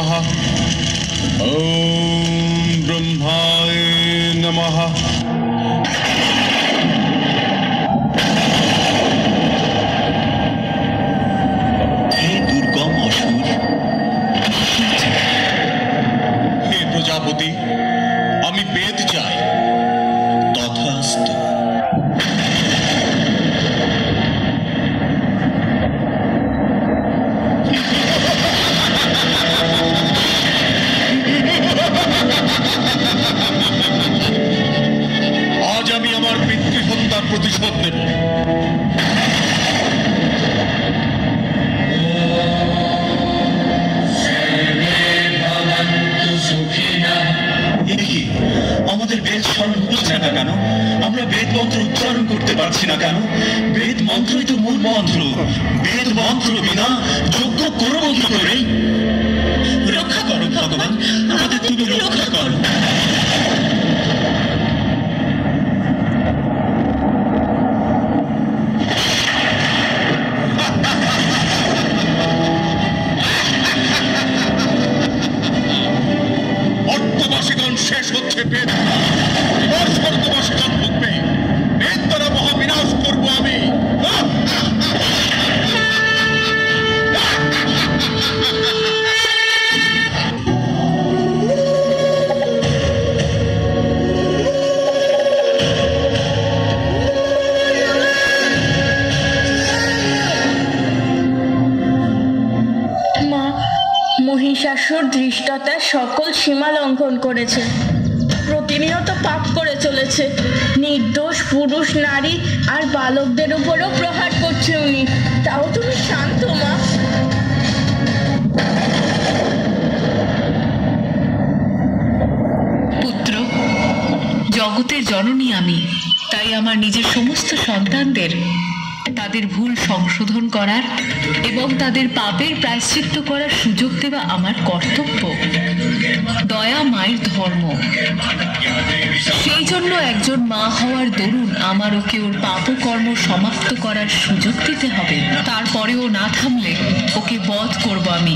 नमः। ओम ब्रह्माय नमः। हे दुर्गम असुर, हे प्रजापति, आमी बेद चाই। तथास्तु। आज আমি আমার পিতৃহত্যার প্রতিশোধ নেব। আমাদের বেদ স্মরণ হচ্ছে না কেন? আমরা বেদ মন্ত্র উচ্চারণ করতে পারছি না কেন? বেদ মন্ত্রই তো মূল মন্ত্র। বেদ মন্ত্র বিনা যজ্ঞ করব কি করে? রক্ষা করো ভগবান, আমাদের তুমি রক্ষা করো। অর্থবাসীগণ শেষ হচ্ছে বেদ, এবার স্বর্গবাসীগণ ভুগবে। বেদ দ্বারা মহাবিনাশ করবো আমি। মা, মহিষাসুর ধৃষ্টতার সকল সীমা লঙ্ঘন করেছে, প্রতিনিয়ত পাপ করে চলেছে। নির্দোষ পুরুষ, নারী আর বালকদের উপরও প্রহার করছে উনি। তাও তুমি শান্ত মা। পুত্র, জগতের জননী আমি, তাই আমার নিজের সমস্ত সন্তানদের তাদের ভুল সংশোধন করার এবং তাদের পাপের প্রায়শ্চিত্ত করার সুযোগ দেওয়া আমার কর্তব্য। দয়া মায়ের ধর্ম। সেই জন্য একজন মা হওয়ার দরুন আমার ওকে ওর পাপকর্ম সমাপ্ত করার সুযোগ দিতে হবে। তারপরেও না থামলে ওকে বধ করব আমি।